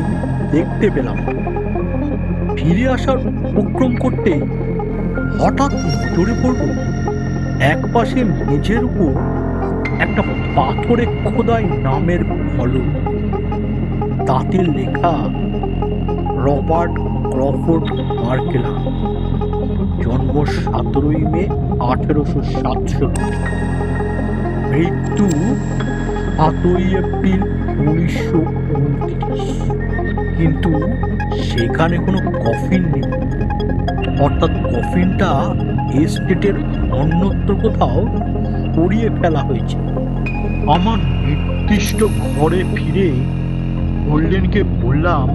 দেখতে পেলাম না। ফিরে আসার উপক্রম করতে হঠাৎ নজরে পড়ল এক পাশে মেঝের উপর একটা পাথরে খোদাই নামের ফলক। তাতে লেখা, রবার্ট ক্রফোর্ড মার্কেলান, জন্ম 17 মে 1867, মৃত্যু 7 এপ্রিল 1929। কিন্তু সেখানে কোনো কফিন নেই, অর্থাৎ কফিনটা এস্টেটের অন্যত্র কোথাও সরিয়ে ফেলা হয়েছে। আমার নির্দিষ্ট ঘরে ফিরে হোল্ডেনকে বললাম,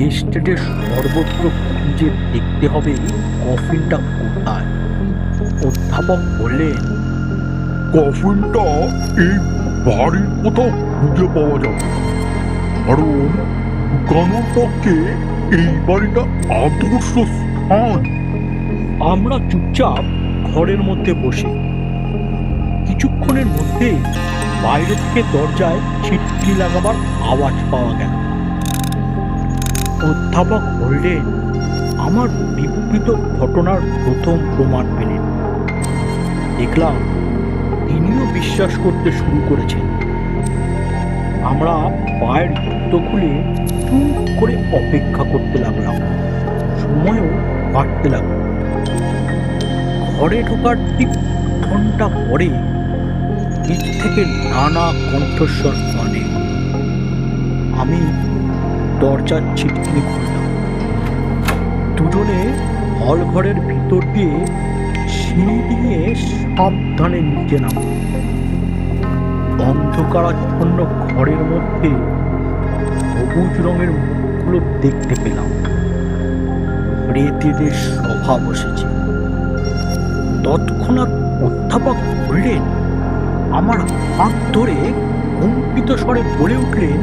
এস্টেটের সর্বত্র খুঁজে দেখতে হবে কফিনটা কোথায়। অধ্যাপক বললেন, কফিনটা এই বাড়ির কোথাও খুঁজে পাওয়া যাবে, কারণ লুকানোর পক্ষে এই বাড়িটা আদর্শ স্থান। আমরা চুপচাপ ঘরের মধ্যে বসে কিছুক্ষণের মধ্যে বাইরে থেকে দরজায় ছিটকি লাগাবার আওয়াজ পাওয়া গেল। অধ্যাপক হোল্ডেন আমার বিবৃত ঘটনার প্রথম প্রমাণ পেলেন। দেখলাম তিনিও বিশ্বাস করতে শুরু করেছেন। আমরা পায়ের জুতো খুলে চুপ করে অপেক্ষা করতে লাগলাম। সময়ও কাটতে লাগলো। ঘরে ঢোকার ঠিক ঘন্টা পরে নিচ থেকে নানা কণ্ঠস্বর কানে। আমি দরজার ছিটকিনি খুললাম। দুজনে হল ঘরের ভিতর দিয়ে সিঁড়ি দিয়ে সাবধানে নিচে নামল। অন্ধকারাচ্ছন্ন ঘরের মধ্যে সবুজ রঙের মুখগুলো দেখতে পেলাম। প্রেতেদের সভা বসেছে। তৎক্ষণাৎ অধ্যাপক বললেন, আমার হাত ধরে কম্পিত স্বরে বলে উঠলেন,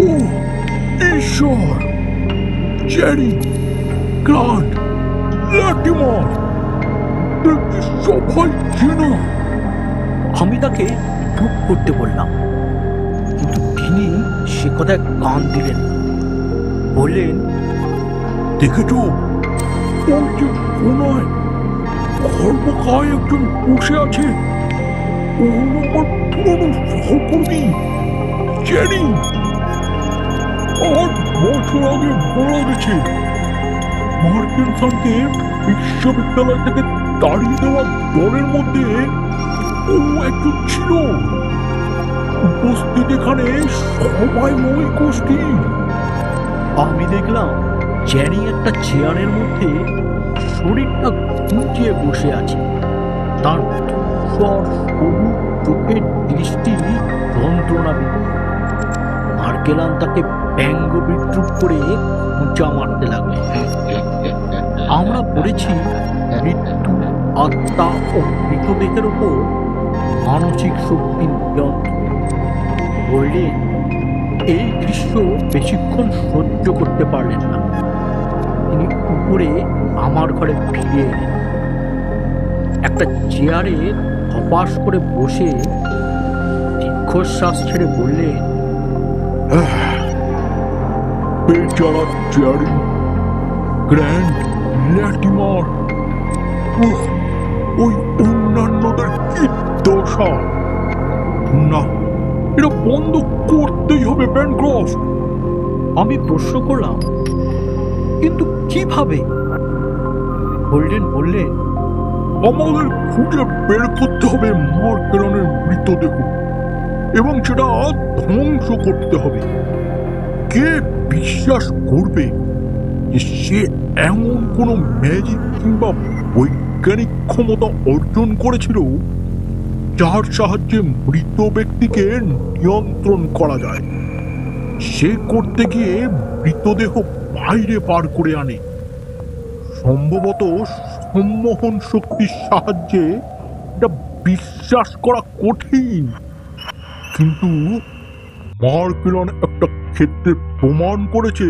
ও ঈশ্বর! জেরি, গ্রান্ট, ল্যাটিমার, দেখছি সবাই চেনা। আমি তাকে চুপ করতে বললাম, কিন্তু তিনি সে কথায় কান দিলেন না। বললেন, দেখেছ, ওই যে কোনায় খর্বকায় একজন বসে আছে, ও হলো আমার পুরনো সহকর্মী জেনি। 8 বছর আগে মারা গেছে। মার্কিনসনকে বিশ্ববিদ্যালয় থেকে তাড়িয়ে দেওয়া দলের মধ্যে ও একজন ছিল। উপস্থিত এখানে সবাই ওই গোষ্ঠী। আমি দেখলাম জ্যানি একটা চেয়ারের মধ্যে শরীরটা গুটিয়ে বসে আছে। তার ধূসর সবুজ চোখের দৃষ্টি যন্ত্রণাবিদ। মার্কেলান তাকে ব্যঙ্গ বিদ্রুপ করে খোঁচা মারতে লাগলেন। আমরা পড়েছি মৃত্যু, আত্মা ও মৃতদেহের উপর মানসিক শক্তি নিয়ন্ত্রণ। বললেন এই দৃশ্য বেশিক্ষণ সহ্য করতে পারলেন না। তিনি উপরে আমার ঘরে ফিরে এলেন। একটা চেয়ারে হপাস করে বসে দীর্ঘশ্বাস ছেড়ে বললেন, বেচারা জেরি, গ্র্যান্ড ল্যাটিমার, ওই অন্যান্যদের কি দশা! না, এটা বন্ধ করতেই হবে ব্যানক্রফট। আমি প্রশ্ন করলাম, কিন্তু কিভাবে? হোল্ডেন বললেন, আমাদের খুঁজে বের করতে হবে মার্কেলনের মৃতদেহ এবং সেটা ধ্বংস করতে হবে। কে বিশ্বাস করবে যে সে এমন কোনো ম্যাজিক কিংবা বৈজ্ঞানিক ক্ষমতা অর্জন করেছিল যার সাহায্যে মৃত ব্যক্তিকে নিয়ন্ত্রণ করা যায়? সে করতে গিয়ে মৃতদেহ বাইরে পার করে আনে। সম্ভবত সম্মোহন শক্তির সাহায্যে এটা বিশ্বাস করা কঠিন, কিন্তু মার্কেলন একটা ক্ষেত্রে প্রমাণ করেছে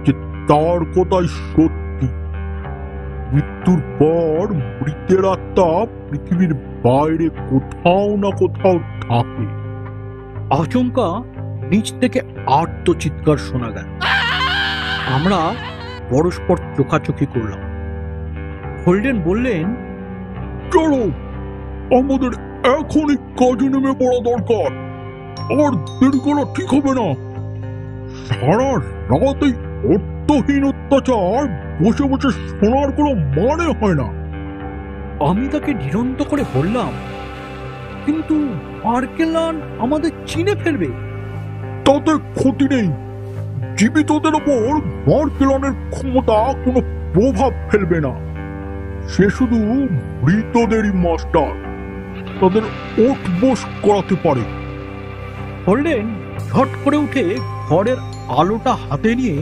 যে তার কথাই সত্যি। মৃত্যুর পর মৃতের আত্মা পৃথিবীর বাইরে কোথাও না কোথাও থাকে। আচমকা নিচ থেকে আর্তচিৎকার শোনা গেল। আমরা পরস্পর চোখাচোখি করলাম। হোল্ডেন বললেন, চলো, আমাদের এখনই কাজে নেমে পড়া দরকার। আর দেরি করা ঠিক হবে না। সারা রাত এই অর্থহীন অত্যাচার বসে বসে শোনার কোনো মানে হয় না। আমি তাকে নিরন্ত করে বললাম, কিন্তু মার্কেলান আমাদের চিনে ফেলবে। তাতে ক্ষতি নেই। জীবিতদের ওপর মার্কেলনের ক্ষমতা কোনো প্রভাব ফেলবে না। সে শুধু মৃতদেরই মাস্টার, তাদের ওঠবোস করাতে পারে। হোল্ডেন ঝট করে উঠে ঘরের আলোটা হাতে নিয়ে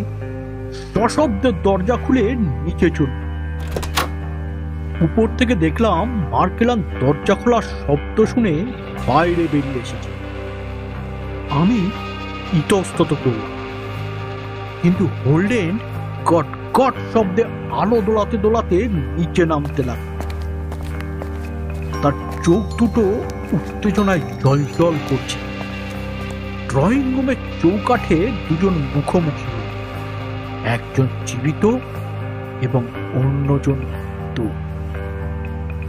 সশব্দে দরজা খুলে নিচে চলল। উপর থেকে দেখলাম মার্কেলান দরজা খোলার শব্দ শুনে বাইরে বেরিয়ে এসেছে। আমি ইতস্তত করলাম, কিন্তু হোল্ডেন গট গট শব্দে আলো দোলাতে দোলাতে নিচে নামতে লাগল। তার চোখ দুটো উত্তেজনায় জলজল করছে। ড্রয়িং রুমের চৌকাঠে দুজন মুখোমুখি, একজন জীবিত এবং অন্যজন মৃত্যু।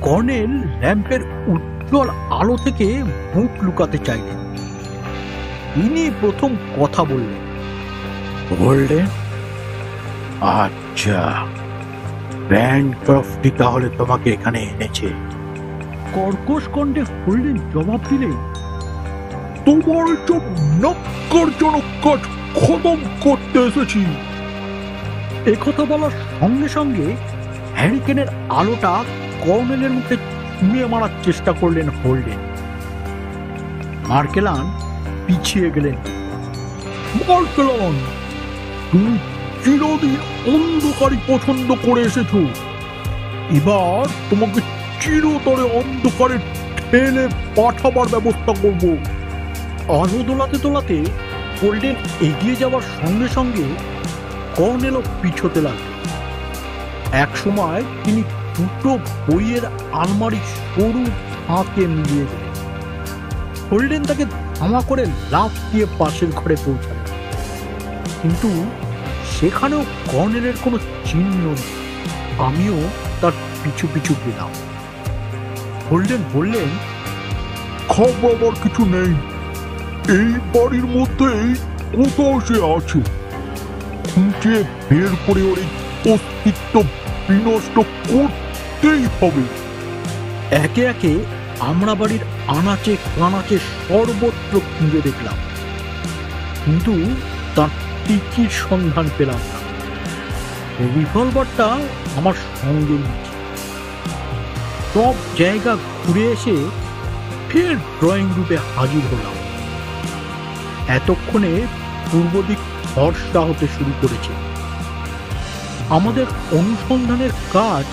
কর্নেল ল্যাম্পের উজ্জ্বল আলো থেকে মুখ লুকাতে চাইলেন। তিনি প্রথম কথা বললেন, বললেন, আচ্ছা, ব্যানক্রফটই তাহলে তোমাকে এখানে এনেছে। কর্কশ কণ্ঠে হোল্ডেন জবাব দিলেন, তোমার সব নক্কারজনক কাজ খতম করতে এসেছি। একথা বলার সঙ্গে সঙ্গে হ্যারিকেনের আলোটা কর্নেলের মুখে ছুঁড়ে মারার চেষ্টা করলেন হোল্ডেন। মার্কেলান পিছিয়ে গেলেন। মার্কেলন, তুমি চিরদিন অন্ধকারই পছন্দ করে এসেছো। এবার তোমাকে চিরতরে অন্ধকারে ঠেলে পাঠাবার ব্যবস্থা করব। আলো দোলাতে দোলাতে হোল্ডেন এগিয়ে যাওয়ার সঙ্গে সঙ্গে কর্নেলও পিছোতে লাগল। এক সময় তিনি দুটো বইয়ের আলমারি সরু ফাঁকে মিলিয়ে গেলেন। হোল্ডেন তাকে ধামা করে লাফ দিয়ে পাশের ঘরে পৌঁছালেন, কিন্তু সেখানেও কর্নেলের কোনো চিহ্ন নেই। আমিও তার পিছু পিছু গেলাম। হোল্ডেন বললেন, খাবার কিছু নেই, এই বাড়ির মধ্যেই কোথাও সে আছে। খুঁজে বের করে ওর এই অস্তিত্ব বিনষ্ট করতেই হবে। একে একে আমরা বাড়ির আনাচে কানাচে সর্বত্র খুঁজে দেখলাম, কিন্তু তার টিকির সন্ধান পেলাম না। রিভলভারটা আমার সঙ্গে নিয়েছি। সব জায়গা ঘুরে এসে ফের ড্রয়িং রুমে হাজির হলাম। এতক্ষণে পূর্ব দিক ফর্সা হতে শুরু করেছে। আমাদের অনুসন্ধানের কাজ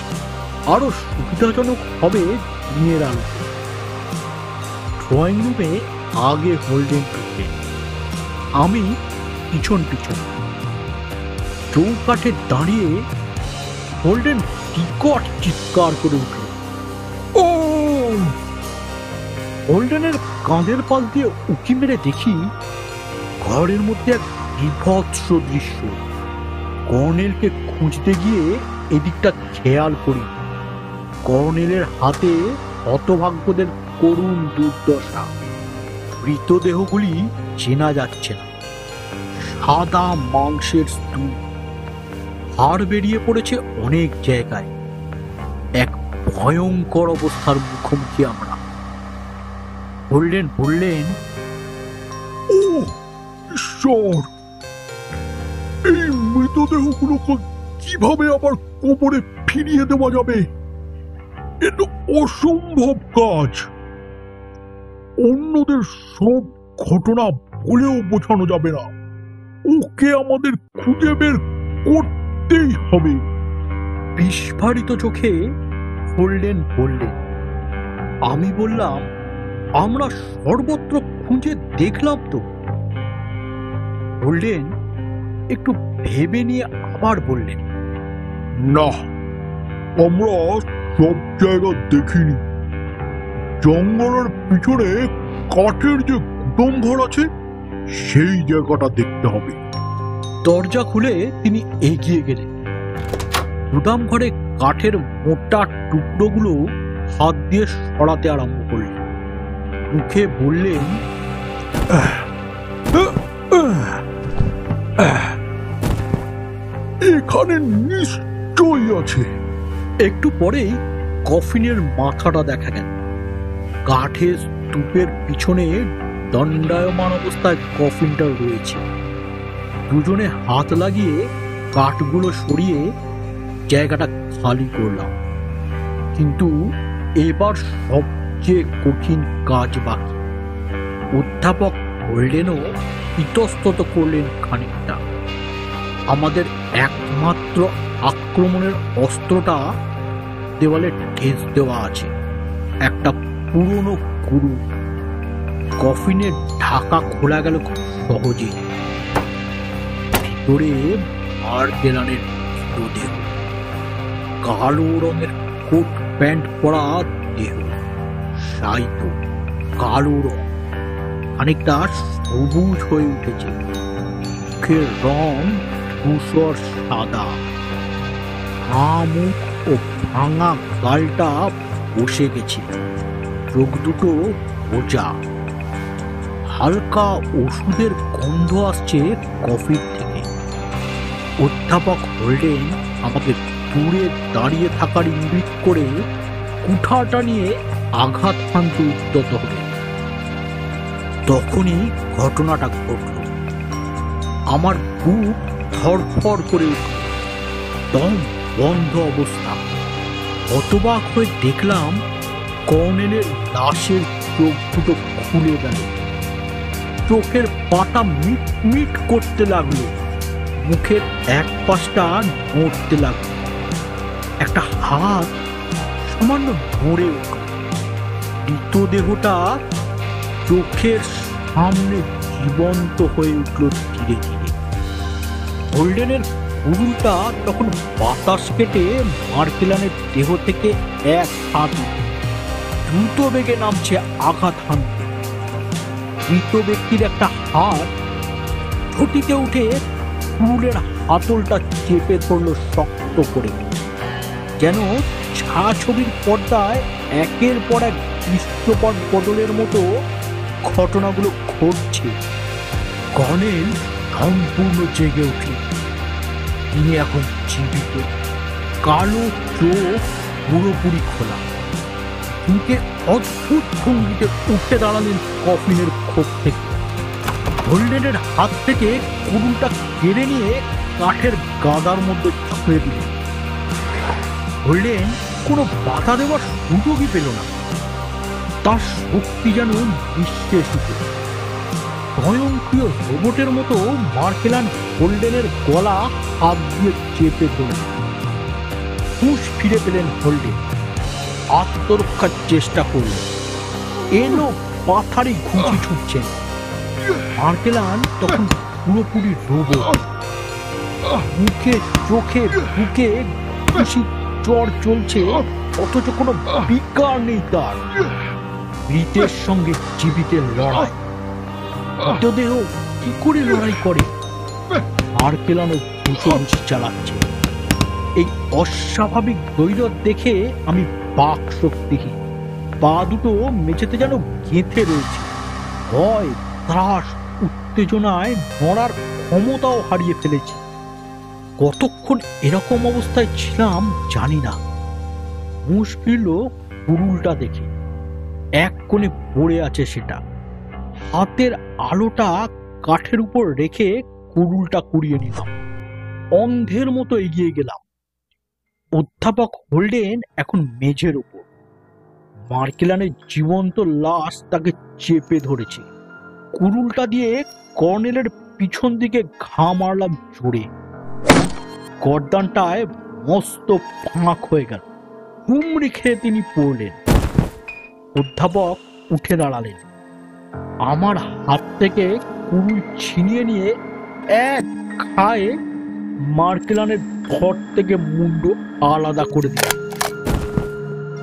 আরো সুবিধাজনক হবে দিনের আলো। ড্রয়িং রুমে আগে হোল্ডেন ঢুকলেন, আমি পিছন পিছন। চৌকাঠে দাঁড়িয়ে হোল্ডেন টিকট চিৎকার করে উঠল। ও হোল্ডেনের কাঁধের পাশ দিয়ে উঁকি মেরে দেখি ঘরের মধ্যে এক বিভৎস দৃশ্য। কর্নেলকে খুঁজতে গিয়ে এদিকটা খেয়াল করি। কর্নেলের হাতে হতভাগ্যদের করুণ দুর্দশা। মৃতদেহগুলি চেনা যাচ্ছে না। সাদা মাংসের স্তূপ, হাড় বেরিয়ে পড়েছে অনেক জায়গায়। এক ভয়ঙ্কর অবস্থার মুখোমুখি আমরা। হোল্ডেন বললেন, ও ঈশ্বর, এই মৃতদেহগুলোকে কিভাবে আবার কবরে ফিরিয়ে দেওয়া যাবে? এটা অসম্ভব কাজ। অন্যদের সব ঘটনা বলেও বোঝানো যাবে না। ওকে আমাদের খুঁজে বের করতেই হবে। বিস্ফারিত চোখে হোল্ডেন বললেন। আমি বললাম, আমরা সর্বত্র খুঁজে দেখলাম তো। হোল্ডেন একটু ভেবে নিয়ে আবার বললেন, না, আমরা সব জায়গা দেখিনি। জঙ্গলের পিছনে কাঠের যে গুদাম ঘর আছে, সেই জায়গাটা দেখতে হবে। দরজা খুলে তিনি এগিয়ে গেলেন। গুদাম ঘরে কাঠের মোটা টুকরোগুলো হাত দিয়ে সরাতে আরম্ভ করলেন। মুখে বললেন, এখানে নিশ্চয়ই আছে। একটু পরেই কফিনের মাথাটা দেখা গেল। কাঠের স্তূপের পিছনে দণ্ডায়মান অবস্থায় কফিনটা রয়েছে। দুজনে হাত লাগিয়ে কাঠগুলো সরিয়ে জায়গাটা খালি করলাম। কিন্তু এবার সবচেয়ে কঠিন কাজ বাকি। অধ্যাপক হোল্ডেনও ইতস্তত করলেন খানিকটা। আমাদের একমাত্র আক্রমণের অস্ত্রটা দেওয়ালে ঠেস দেওয়া আছে, একটা পুরনো কুরু। কফিনের ঢাকা খোলা গেল খুব সহজেই। ভিতরে মার্কেলানের মৃতদেহ, কালো রঙের কোট প্যান্ট পরা দেহ, শায়িত, কালো রং, খানিকটা সবুজ হয়ে উঠেছে। মুখের রং ধূসর সাদা। মুখ ও ভাঙা গালটা বসে গেছে। চোখ দুটো বোঝা। হালকা ওষুধের গন্ধ আসছে কফির থেকে। অধ্যাপক হোল্ডেন আমাকে দূরে দাঁড়িয়ে থাকার ইঙ্গিত করে কুঠারটা নিয়ে আঘাত হানতে উদ্যত হলেন। তখনই ঘটনাটা ঘটল। আমার বুক ধড়ফড় করে উঠল। দম বন্ধ অবস্থা। হতবাক হয়ে দেখলাম কর্নেলের লাশের চোখ দুটো খুলে গেল। চোখের পাতা মিট মিট করতে লাগলো। মুখের এক পাশটা নড়তে লাগলো। একটা হাত সামান্য নড়ে উঠল। মৃতদেহটা চোখের সামনে জীবন্ত হয়ে উঠল ধীরে ধীরে। হোল্ডেনের উরুলটা তখন বাতাস কেটে মার্কেলানের দেহ থেকে এক হাত দ্রুত বেগে নামছে আঘাত হানতে। মৃত ব্যক্তির একটা হাত ঝটিতে উঠে উরুলের হাতলটা চেপে ধরল শক্ত করে। যেন ছায়াছবির পর্দায় একের পর এক দৃশ্যপট বদলের মতো ঘটনাগুলো ঘটছে। কর্নেল সম্পূর্ণ জেগে উঠলেন। তিনি এখন জীবিত, কালো চোখ পুরোপুরি খোলা। মুখে অদ্ভুত ভঙ্গিতে উঠে দাঁড়ালেন কফিনের খোপ থেকে। হোল্ডেনের হাত থেকে কুড়ুলটা কেড়ে নিয়ে কাঠের গাদার মধ্যে ছুঁড়ে দিলেন। হোল্ডেন কোনো বাধা দেওয়ার সুযোগই পেল না। তার শক্তি যেন নিঃশেষিত। স্বয়ংক্রিয় রোবটের মতো মার্কেলান হোল্ডেনের গলা হাত দিয়ে চেপে ধরলেন। হুঁশ ফিরে পেলেন হোল্ডেন। আত্মরক্ষার চেষ্টা করলেন। এলো পাথারি ঘুঁচি ছুটছেন। মার্কেলান তখন পুরোপুরি রোবট। মুখে, চোখে, বুকে খুশি জ্বর চলছে, অথচ কোনো বিকার নেই তার। মৃতের সঙ্গে জীবিতের লড়াই। মৃতদেহ কি করে লড়াই করে? মার্কেলানও ঘুষি চালাচ্ছে। এই অস্বাভাবিক দৈরত দেখে আমি বাক শক্তিহীন। পা দুটো মেঝেতে যেন গেঁথে রয়েছে। ভয়, ত্রাস, উত্তেজনায় নড়ার ক্ষমতাও হারিয়ে ফেলেছি। কতক্ষণ এরকম অবস্থায় ছিলাম জানি না। মুশকিল কুড়ুলটা দেখে। এক কোণে পড়ে আছে সেটা। হাতের আলোটা কাঠের উপর রেখে কুড়ুলটা কুড়িয়ে নিলাম। অন্ধের মতো এগিয়ে গেলাম। অধ্যাপক হোল্ডেন এখন মেঝের উপর। মার্কেলানের জীবন্ত লাশ তাকে চেপে ধরেছে। কুড়ুলটা দিয়ে কর্নেলের পিছন দিকে ঘা মারলাম জোরে। গর্দানটায় মস্ত ফাঁক হয়ে গেল। হুমড়ি খেয়ে তিনি পড়লেন। অধ্যাপক উঠে দাঁড়ালেন। আমার হাত থেকে কুড়ুল ছিনিয়ে নিয়ে এক খায়ে মার্কেলানের ধর থেকে মুন্ডু আলাদা করে দিলেন।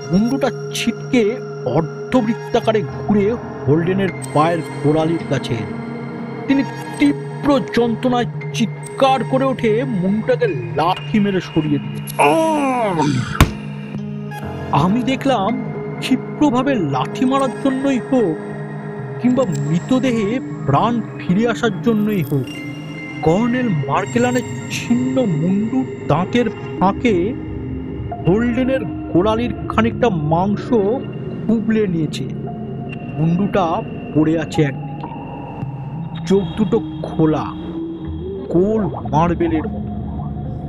মুন্ডুটা ছিটকে অর্ধবৃত্তাকারে ঘুরে হোল্ডেনের পায়ের গোড়ালির কাছে। তিনি তীব্র যন্ত্রণায় চিৎকার করে উঠে মুন্ডুটাকে লাথি মেরে সরিয়ে দিলেন। আমি দেখলাম ক্ষিপ্রভাবে লাথি মারার জন্যই হোক কিংবা মৃতদেহে প্রাণ ফিরে আসার জন্যই হোক, কর্নেল মার্কেলানের ছিন্ন মুন্ডু দাঁতের ফাঁকে হোল্ডেনের গোড়ালির খানিকটা মাংস খুবলে নিয়েছে। মুন্ডুটা পড়ে আছে একদিকে, চোখ দুটো খোলা, গোল মার্বেলের মতো।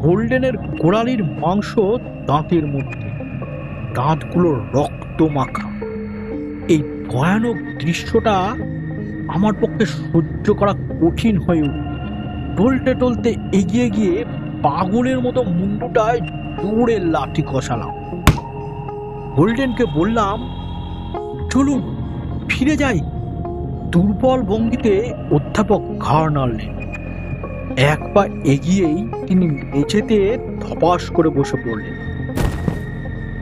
হোল্ডেনের গোড়ালির মাংস দাঁতের মধ্যে, দাঁতগুলো রক্ত মাখা। এই ভয়ানক দৃশ্যটা আমার পক্ষে সহ্য করা কঠিন হয়ে উঠল। টলতে টলতে এগিয়ে গিয়ে পাগলের মতো মুন্ডুটায় জোরে লাঠি কষালাম। হোল্ডেনকে বললাম, চলুন ফিরে যাই। দুর্বল ভঙ্গিতে অধ্যাপক ঘাড় নাড়লেন। এক পা এগিয়েই তিনি মেঝেতে ধপাস করে বসে পড়লেন।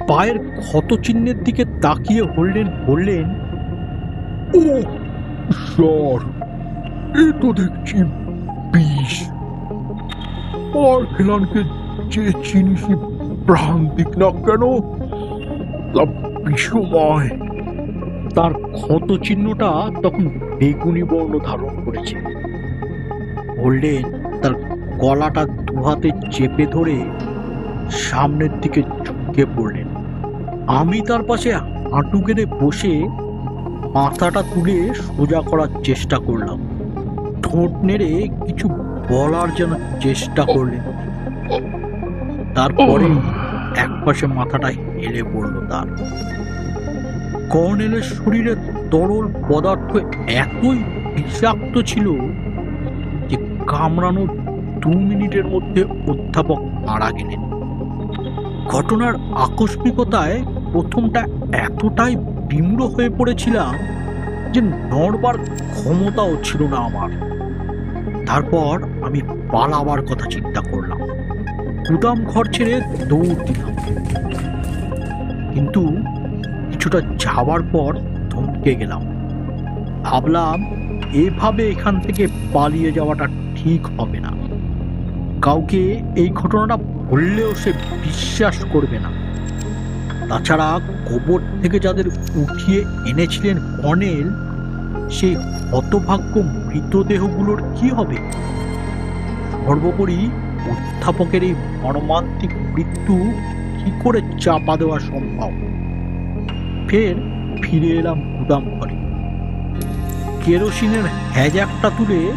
পায়ের ক্ষত চিহ্নের দিকে তাকিয়ে হোল্ডেন বললেন, ও স্যার, এ তো দেখছি বিষ। মার্কেলানকে যে জিনিসই প্রাণ দিক না কেন তা বিষময়। তার ক্ষত চিহ্নটা তখন বেগুনি বর্ণ ধারণ করেছে। হোল্ডেন তার গলাটা দুহাতে চেপে ধরে সামনের দিকে ঝুঁকে পড়লেন। আমি তার পাশে হাঁটু গেড়ে বসে মাথাটা তুলে সোজা করার চেষ্টা করলাম। ঠোঁট নেড়ে কিছু বলার যেন চেষ্টা করলেন। তারপরে একপাশে মাথাটা হেলে পড়ল তার। কর্নেলের শরীরে তরল পদার্থ এতই বিষাক্ত ছিল যে কামড়ানোর 2 মিনিটের মধ্যে অধ্যাপক মারা গেলেন। ঘটনার আকস্মিকতায় প্রথমটা এতটাই বিমূঢ় হয়ে পড়েছিলাম যে নড়বার ক্ষমতাও ছিল না আমার। তারপর আমি পালাবার কথা চিন্তা করলাম। গুদাম ঘর ছেড়ে দৌড় দিলাম, কিন্তু কিছুটা যাওয়ার পর থমকে গেলাম। ভাবলাম এভাবে এখান থেকে পালিয়ে যাওয়াটা ঠিক হবে না। কাউকে এই ঘটনাটা বললেও সে বিশ্বাস করবে না। তাছাড়া কবর থেকে যাদের উঠিয়ে এনেছিলেন কর্নেল, সেই হতভাগ্য মৃতদেহগুলোর কি হবে? সর্বোপরি অধ্যাপকের এই মর্মান্তিক মৃত্যু কি করে চাপা দেওয়া সম্ভব? ফিরে এলাম গুদাম ঘরে। কেরোসিনের হ্যাজাকটা তুলে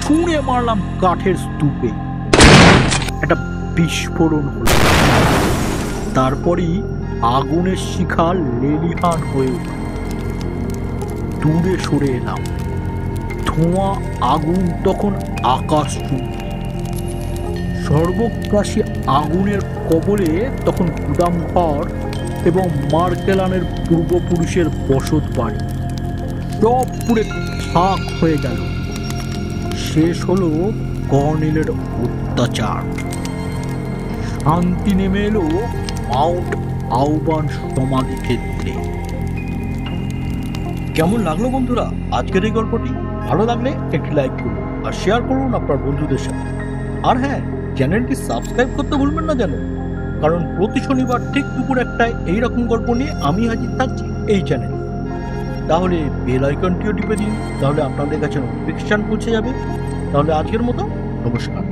ছুঁড়ে মারলাম কাঠের স্তূপে। একটা বিস্ফোরণ হলো। তারপরই আগুনের শিখা লেলিহান হয়ে উঠল। দূরে সরে এলাম। ধোঁয়া আগুন তখন আকাশ চুম্বি। সর্বগ্রাসী আগুনের কবলে তখন গুদাম ঘর এবং মার্কেলানের পূর্বপুরুষের বসত বাড়ি সব পুড়ে খাক হয়ে গেল। শেষ হলো কর্নেলের অত্যাচার। শান্তি নেমে এলো মাউন্ট আউবান সমাধি ক্ষেত্রে। কেমন লাগলো বন্ধুরা আজকের এই গল্পটি? ভালো লাগলে একটি লাইক করুন আর শেয়ার করুন আপনার বন্ধুদের সাথে। আর হ্যাঁ, চ্যানেলটি সাবস্ক্রাইব করতে ভুলবেন না যেন, কারণ প্রতি শনিবার ঠিক দুপুর 1টায় এইরকম গল্প নিয়ে আমি হাজির থাকছি এই চ্যানেলে। তাহলে বেল আইকনটিও টিপে দিন, তাহলে আপনাদের কাছে নোটিফিকেশন পৌঁছে যাবে। তাহলে আজকের মতো নমস্কার।